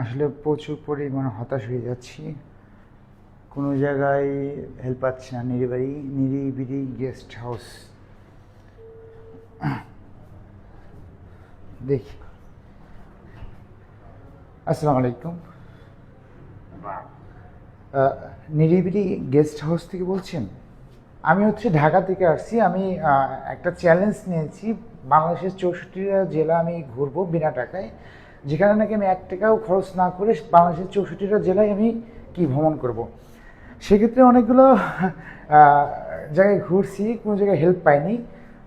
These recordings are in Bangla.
আসলে প্রচুর পরিমাণে হতাশ হয়ে যাচ্ছি। কোনো জায়গায় হেল্প পাচ্ছি না। নিরিবিলি গেস্ট হাউস দেখি। আসসালামু আলাইকুম। নিরিবিলি গেস্ট হাউস থেকে বলছেন? আমি হচ্ছে ঢাকা থেকে আসছি। আমি একটা চ্যালেঞ্জ নিয়েছি। বাংলাদেশের 64টা জেলা আমি ঘুরবো বিনা টাকায়, যেখানে নাকি আমি 1 টাকাও খরচ না করে বাংলাদেশের 64টা জেলায় আমি কি ভ্রমণ করব। সেক্ষেত্রে অনেকগুলো জায়গায় ঘুরছি, কোনো জায়গায় হেল্প পাইনি।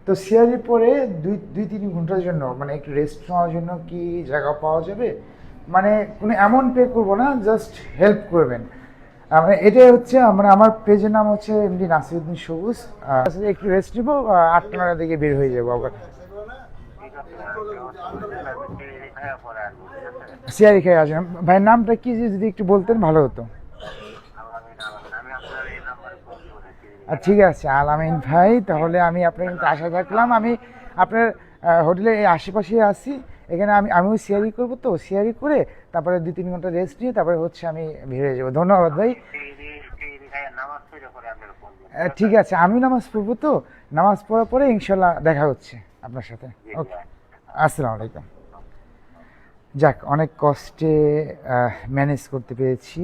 তো সিআরই পরে 2-3 ঘন্টার জন্য মানে একটু রেস্ট নেওয়ার জন্য কি জায়গা পাওয়া যাবে? মানে কোনো অ্যামাউন্ট পে করবো না, জাস্ট হেল্প করবেন। মানে এটাই হচ্ছে আমার পেজের নাম হচ্ছে এমডি নাসিরউদ্দিন সবুজ। একটু রেস্ট নিবো, 8-9টার দিকে বের হয়ে যাবো আবার। সিআরি খেয়ে আসবেন। ভাইয়ের নামটা কি যদি একটু বলতেন ভালো হতো। ঠিক আছে, আলামিন ভাই। তাহলে আমি আপনার কিন্তু আশা রাখলাম। আমি আপনার হোটেলের এই আশেপাশে আছি। এখানে আমিও সিআরি করবো, তো সিআরি করে তারপরে 2-3 ঘন্টা রেস্ট নিয়ে তারপরে হচ্ছে আমি বের হয়ে যাবো। ধন্যবাদ ভাই। ঠিক আছে, আমি নামাজ পড়বো, তো নামাজ পড়ার পরে ইনশাল্লাহ দেখা হচ্ছে আপনার সাথে। ওকে, আসসালামু আলাইকুম। যাক, অনেক কষ্টে ম্যানেজ করতে পেরেছি।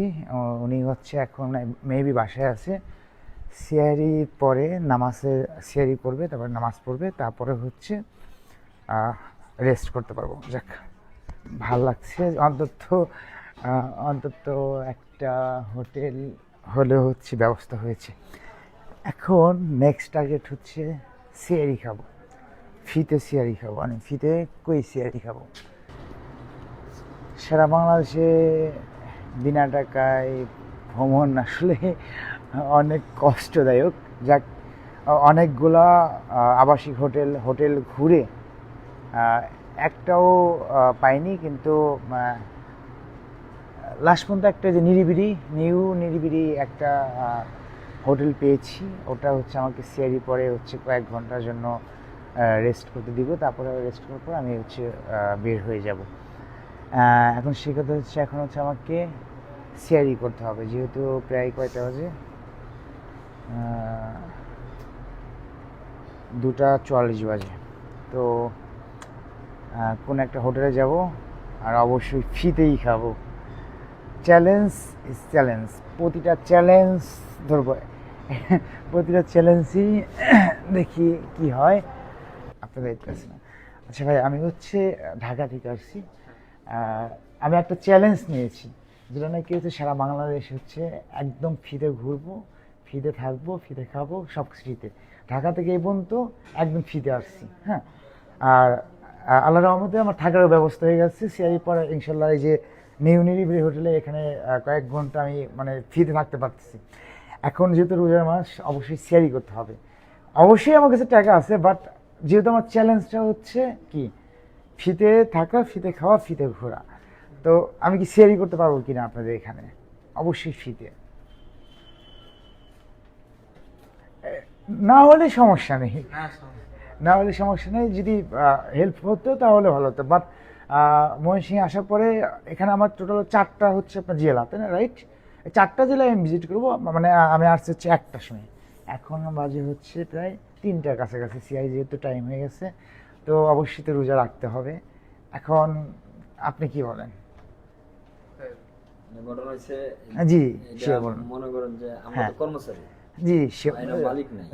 উনি হচ্ছে এখন মেবি বাসায় আছে। সিয়ারি পরে সিয়ারি করবে, তারপরে নামাজ পড়বে, তারপরে হচ্ছে রেস্ট করতে পারবো। যাক, ভাল লাগছে। অন্তত একটা হোটেল হলে হচ্ছে ব্যবস্থা হয়েছে। এখন নেক্সট টার্গেট হচ্ছে সিয়ারি খাবো। ফ্রিতে সিয়ারি খাবো, মানে ফ্রিতে কই সিয়ারি খাবো। সারা বাংলাদেশে বিনা টাকায় ভ্রমণ আসলে অনেক কষ্টদায়ক। যাক, অনেকগুলা আবাসিক হোটেল ঘুরে একটাও পাইনি, কিন্তু লাস্ট পর্যন্ত একটা যে নিরিবিলি একটা হোটেল পেয়েছি। ওটা হচ্ছে আমাকে সিআরি পরে হচ্ছে কয়েক ঘন্টার জন্য রেস্ট করতে দিব। তারপরে রেস্ট করার পর আমি হচ্ছে বের হয়ে যাব। এখন সে কথা হচ্ছে, এখন হচ্ছে আমাকে সিআরি করতে হবে, যেহেতু প্রায় কয়টা বাজে, 2:40 বাজে। তো কোন একটা হোটেলে যাব, আর অবশ্যই ফ্রিতেই খাবো। Challenge is challenge. প্রতিটা চ্যালেঞ্জ ধরবো, প্রতিটা চ্যালেঞ্জই দেখি কি হয়। আপনার দায়িত্ব আছে না? আচ্ছা ভাই, আমি হচ্ছে ঢাকা থেকে আসছি। আমি একটা চ্যালেঞ্জ নিয়েছি, যেটা নাকি হচ্ছে সারা বাংলাদেশ হচ্ছে একদম ফ্রিতে ঘুরবো, ফ্রিতে থাকবো, ফ্রিতে খাবো, সব ফ্রিতে। ঢাকা থেকে এই পর্যন্ত একদম ফ্রিতে আসছি। হ্যাঁ, আর আল্লাহ রহমতে আমার থাকারও ব্যবস্থা হয়ে গেছে। সিআই পরে ইনশাল্লাহ এই যে নিরিবিলি হোটেলে এখানে কয়েক ঘন্টা আমি মানে ফ্রিতে থাকতে পারতেছি। এখন যেহেতু রোজার মাস, অবশ্যই সিআরি করতে হবে। অবশ্যই আমার কাছে টাকা আছে, বাট যেহেতু আমার চ্যালেঞ্জটা হচ্ছে কি ফ্রিতে থাকা, ফ্রিতে খাওয়া, ফ্রিতে ঘোরা, তো আমি কি সিআরি করতে পারবো কিনা আপনাদের এখানে? অবশ্যই ফ্রিতে। না হলে সমস্যা নেই, না হলে সমস্যা নেই। যদি হেল্প হতো তাহলে ভালো হতো। বাট ময়মনসিংহে আসার পরে এখানে আমার টোটাল 4টা হচ্ছে আপনার জেলা, তাই না? রাইট, 4টা জেলায় আমি ভিজিট করবো। মানে আমি আসছি হচ্ছে 1টার সময়, এখন বাজে হচ্ছে প্রায় 3টার কাছাকাছি। সিআই যেহেতু টাইম হয়ে গেছে, তো অবশ্যই তো রোজা রাখতে হবে। এখন আপনি কি বলেন? ঘটনা হচ্ছে, জি, সে বলুন। মনে করেন যে আমরা হ্যাঁ, তো কর্মচারী, জি, মালিক নাই।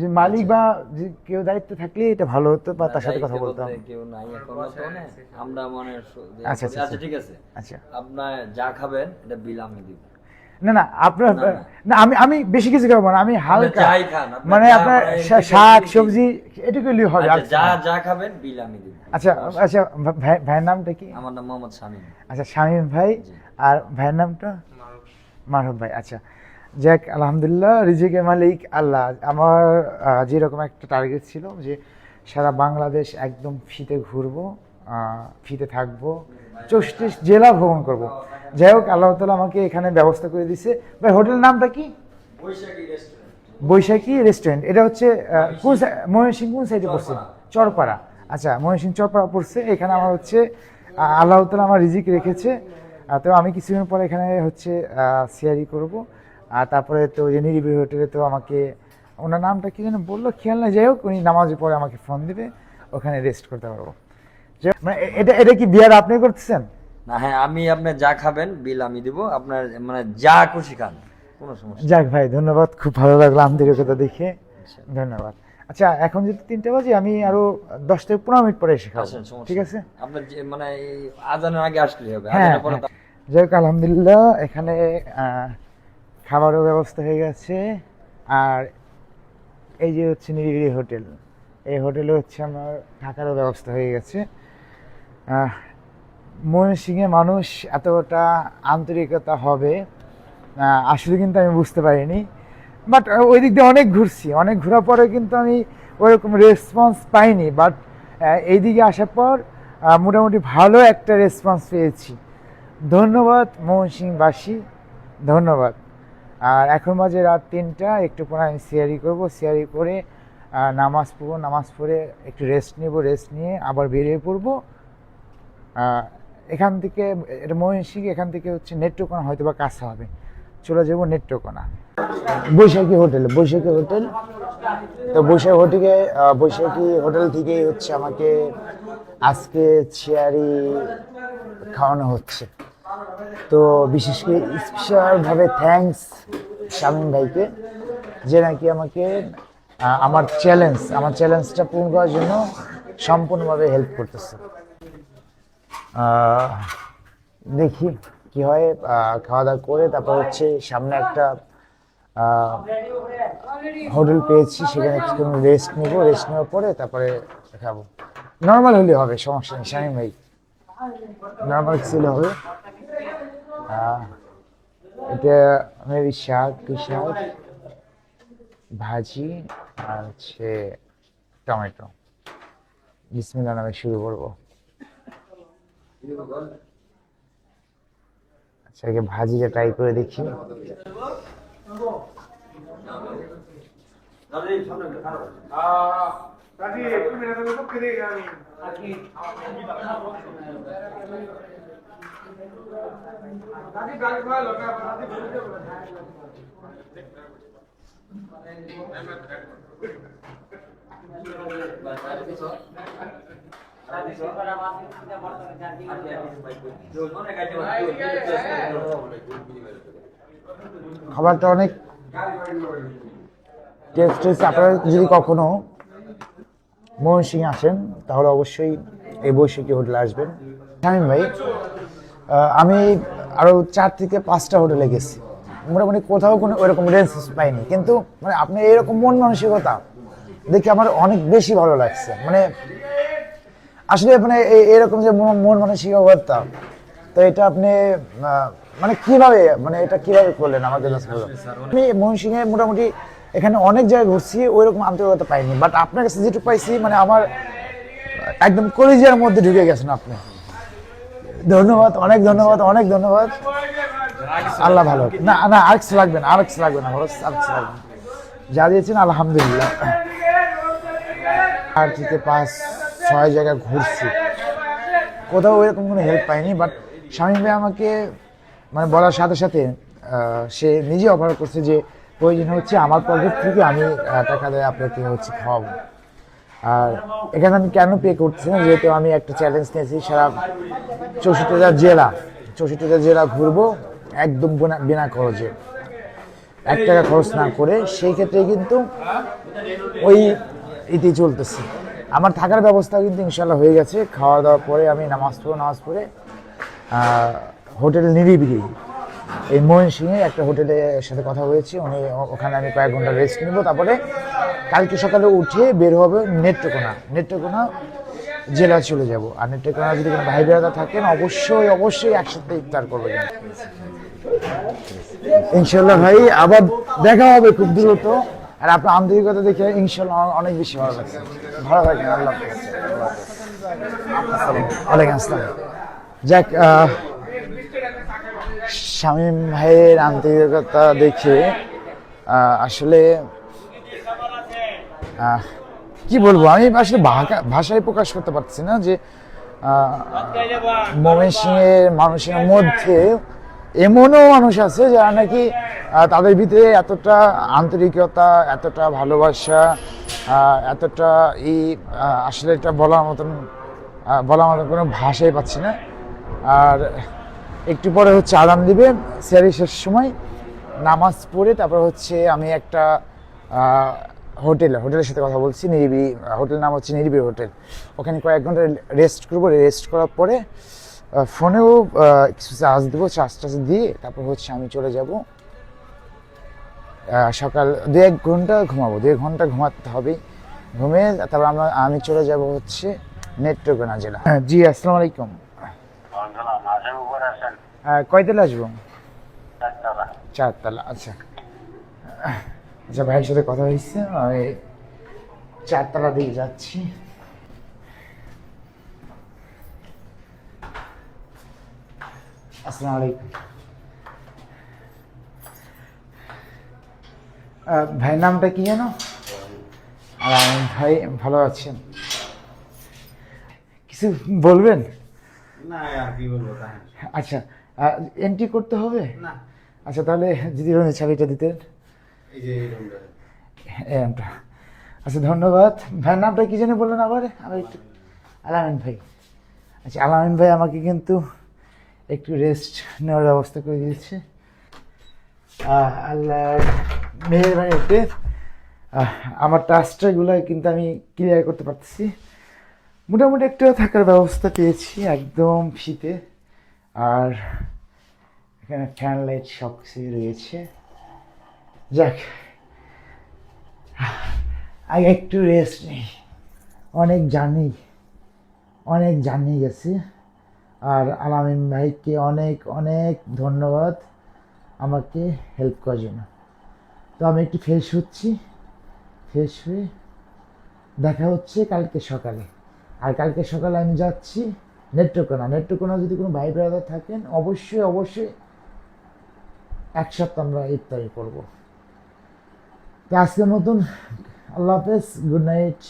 যে মালিক বা যে কেউ দায়িত্ব থাকলে এটা ভালো হতো, বা তার সাথে কথা বলতাম। কেউ নাই এখন বর্তমানে। আমরা মনে আচ্ছা, আচ্ছা, আচ্ছা ঠিক আছে, আচ্ছা। আপনার যা খাবেন এটা বিল আমি দিব। না না, আপনার না, আমি বেশি কিছু খাবো না, আমি হালকা, যাই খান, মানে আপনার শাক সবজি এটুকুই হবে। আচ্ছা, যা খাবেন বিল আমি দিব। আচ্ছা আচ্ছা, ভাইয়ের নামটা কি? আমার নাম মোহাম্মদ শামীম। আচ্ছা, শামীম ভাই। আর ভাইয়ের নামটা? মারুফ ভাই। আচ্ছা, যাক, আলহামদুলিল্লাহ, রিজিকের মালিক আল্লাহ। আমার যেরকম একটা টার্গেট ছিল যে সারা বাংলাদেশ একদম ফ্রিতে ঘুরবো, ফ্রিতে থাকবো, 64 জেলা ভ্রমণ করব। যাই হোক, আল্লাহ তাআলা আমাকে এখানে ব্যবস্থা করে দিছে। ভাই, হোটেলের নামটা কি? বৈশাখী রেস্টুরেন্ট। এটা হচ্ছে ময়মনসিংহ কোন সাইডে পড়ছে? চরপাড়া। আচ্ছা, ময়মনসিংহ চরপাড়া পড়ছে। এখানে আমার হচ্ছে আল্লাহ তাআলা আমার রিজিক রেখেছে। তো আমি কিছুদিন পরে এখানে হচ্ছে সিয়ারি করব। আর তারপরে তো যে নিরিবিলি হোটেলে তো আমাকে ওনার নামটা কি যেন বললো খেয়াল না, যাই হোক উনি নামাজের পরে আমাকে ফোন দিবে, ওখানে রেস্ট করতে পারবো। মানে এটা এটা কি বিয়ার আপনি করতেছেন? না হ্যাঁ, আমি আপনি যা খাবেন বিল আমি দিব, আপনার মানে যা খুশি খান, কোনো সমস্যা যাক ভাই, ধন্যবাদ, খুব ভালো লাগলো আন্তরিকতা দেখে, নেই। ধন্যবাদ। আচ্ছা, এখন যদি 3টা বাজে, আমি আরো 10 থেকে 15 মিনিট পরে এসে খাবো, আসেন, সমস্যা ঠিক নেই। আছে? আপনার মানে এই আজানের আগে আসলেই হবে, হ্যাঁ, আজানের পরে হ্যাঁ। যাই হোক, আলহামদুলিল্লাহ এখানে খাবারও ব্যবস্থা হয়ে গেছে। আর এই যে হচ্ছে নিরিবিলি হোটেল, এই হোটেলে হচ্ছে আমার থাকারও ব্যবস্থা হয়ে গেছে। ময়মনসিংহে মানুষ এতটা আন্তরিকতা হবে আসলে কিন্তু আমি বুঝতে পারিনি। বাট ওই দিক দিয়ে অনেক ঘুরছি, অনেক ঘোরার পরে কিন্তু আমি ওইরকম রেসপন্স পাইনি। বাট এইদিকে আসার পর মোটামুটি ভালো একটা রেসপন্স পেয়েছি। ধন্যবাদ ময়মনসিংহবাসী, ধন্যবাদ। আর এখন বাজে রাত 3টা, একটু পরে আমি সিয়ারি করব, সিয়ারি করে নামাজ পড়বো, নামাজ পড়ে একটু রেস্ট নেব, রেস্ট নিয়ে আবার বেরিয়ে পড়বো। এখান থেকে এটা ময়মনসিংহ, এখান থেকে হচ্ছে নেত্রকোনা হয়তো বা কাছে হবে, চলে যাবো নেত্রকোনা। বৈশাখী হোটেল, বৈশাখী হোটেল। তো বৈশাখী হোটেল থেকেই হচ্ছে আমাকে আজকে চেয়ারি খাওয়ানো হচ্ছে। তো বিশেষ করে স্পেশালভাবে থ্যাঙ্কস শামীম ভাইকে, যে নাকি আমাকে আমার চ্যালেঞ্জটা পূরণ করার জন্য সম্পূর্ণভাবে হেল্প করতেছে। দেখি কি হয়। খাওয়া দাওয়া করে তারপর হচ্ছে সামনে একটা হোটেল পেয়েছি, সেখানে একটু রেস্ট নিব, রেস্ট নেওয়ার পরে তারপরে খাবো। নর্মাল হলে হবে, সমস্যা নেই শামীম ভাই, নর্মাল ছিল হবে। এটা মেবি শাক, ভাজি আর হচ্ছে টমেটো। বিসমিল্লাহ নামে শুরু করবো। আচ্ছা, আগে ভাজিটা ট্রাই করে দেখি। খাবারটা অনেক টেস্ট। আপনারা যদি কখনো ময়মনসিংহে আসেন তাহলে অবশ্যই এই বৈশাখী হোটেলে আসবেন। শামীম ভাই, আমি আরো 4 থেকে 5টা হোটেলে গেছি, মোটামুটি কোথাও কোনো ওইরকম রেসপন্স পাইনি। কিন্তু মানে আপনি এরকম মন মানসিকতা দেখে আমার অনেক বেশি ভালো লাগছে। মানে আসলে মানে এরকম যে মন মানসিকতা, তো এটা আপনি মানে কিভাবে, মানে এটা কিভাবে করলেন আমাকে জাস্ট বলুন। আমি ময়মনসিংহে মোটামুটি এখানে অনেক জায়গায় ঘুরছি, ওইরকম আন্তরিকতা পাইনি। বাট আপনার কাছে যেটুকু পাইছি, মানে আমার একদম কলিজার মধ্যে ঢুকে গেছেন আপনি। ধন্যবাদ, অনেক ধন্যবাদ, অনেক ধন্যবাদ। আল্লাহ ভালো। না না, আরেকস লাগবে না, আরেকস লাগবে না, আরেকস লাগবে না, যা দিয়েছেন আলহামদুলিল্লাহ। 4 থেকে 5-6 জায়গা ঘুরছি, কোথাও এরকম কোনো হেল্প পাইনি। বাট শামীম ভাই আমাকে মানে বলার সাথে সাথে সে নিজে অফার করছে যে প্রয়োজন হচ্ছে আমার পকেট থেকে আমি টাকা দিয়ে আপনাকে হচ্ছে খাওয়াবো। আর এখানে আমি কেন পে করছি না, যেহেতু আমি একটা চ্যালেঞ্জ নিয়েছি, সারা 64টা জেলা ঘুরবো একদম বিনা খরচে, 1 টাকা খরচ না করে। সেই ক্ষেত্রে কিন্তু ওই ইতি চলতেছে। আমার থাকার ব্যবস্থা কিন্তু ইনশাল্লাহ হয়ে গেছে। খাওয়া দাওয়ার পরে আমি নামাজ পড়ে হোটেল নিরিবিলি, এই ময়মনসিংহে একটা হোটেলের সাথে কথা হয়েছে, ওখানে আমি কয়েক ঘন্টা রেস্ট নিব। তারপরে কালকে সকালে উঠে বের হবে নেত্রকোনা জেলা চলে যাব। আর নেত্রকোনা যদি কোনো ভাই বেড়াদা থাকেন অবশ্যই একসাথে ইফতার করবো ইনশাল্লাহ ভাই। আবার দেখা হবে খুব দ্রুত। আর আপনার আন্তরিকতা দেখে ইনশাল্লাহ অনেক বেশি ভালো লাগছে। ভালো থাকেন, আল্লাহ হাফেজ। ওয়ালাইকুম আসসালাম। যাক, শামীম ভাইয়ের আন্তরিকতা দেখে আসলে কি বলবো, আমি আসলে ভাষায় প্রকাশ করতে পারছি না যে ময়মনসিংহের মানুষের মধ্যে এমনও মানুষ আছে যারা নাকি তাদের ভিতরে এতটা আন্তরিকতা, এতটা ভালোবাসা, এতটা আসলে এটা বলার মতন কোনো ভাষাই পাচ্ছি না। আর একটু পরে হচ্ছে আজান দিবে, সেহরির শেষ সময় নামাজ পড়ে তারপর হচ্ছে আমি একটা হোটেলের সাথে কথা বলছি, নিরিবিলি হোটেল, নাম হচ্ছে নিরিবিলি হোটেল। ওখানে কয়েক ঘন্টা রেস্ট করবো, রেস্ট করার পরে ফোনেও কিছু চার্জ দেবো, চার্জ দিয়ে তারপর হচ্ছে আমি চলে যাব সকাল 2-1 ঘন্টা ঘুমাবো, 2 ঘন্টা ঘুমাতে হবে। ঘুমিয়ে তারপর আমি চলে যাব হচ্ছে নেত্রকোনা জেলা। জি, আসসালামু আলাইকুম। কয়তলা আসবো? 4 তলা। আচ্ছা আচ্ছা, ভাইয়ের সাথে কথা হয়েছে, আমি 4 তলা দিকে যাচ্ছি। আসসালামু আলাইকুম। ভাইয়ের নামটা কি যেন? ভাই, ভালো আছেন? কিছু বলবেন? না আর কি বলবো তাই। আচ্ছা, এন্ট্রি করতে হবে না, আচ্ছা, তাহলে যদি রুমের চাবিটা দিতেন। এই যে এই রুমটা। এমটা। আচ্ছা, ধন্যবাদ। ভাইয়ের নামটা কি জানি বললেন আবার? আমি একটু আলামিন ভাই। আচ্ছা, আলামিন ভাই আমাকে কিন্তু একটু রেস্ট নেওয়ার ব্যবস্থা করে দিয়েছে। আল্লাহর মেহেরবানিতে আমার টাস্কগুলো কিন্তু আমি ক্লিয়ার করতে পারতেছি। মোটামুটি একটা থাকার ব্যবস্থা পেয়েছি একদম ফ্রিতে। আর এখানে ফ্যান লাইট সব কিছুই রয়েছে। যাক, আগে একটু রেস্ট নেই। অনেক জার্নি গেছি। আর আলামিন ভাইকে অনেক অনেক ধন্যবাদ আমাকে হেল্প করার জন্য। তো আমি একটু ফ্রেশ হচ্ছি, ফ্রেশ হয়ে দেখা হচ্ছে কালকে সকালে। আর কালকে সকালে আমি যাচ্ছি নেত্রকোনা। যদি কোনো ভাই ব্রাদার থাকেন অবশ্যই একসাথে আমরা ইফতারি করবো। তো আজকের মতন আল্লাহ হাফেজ, গুড নাইট।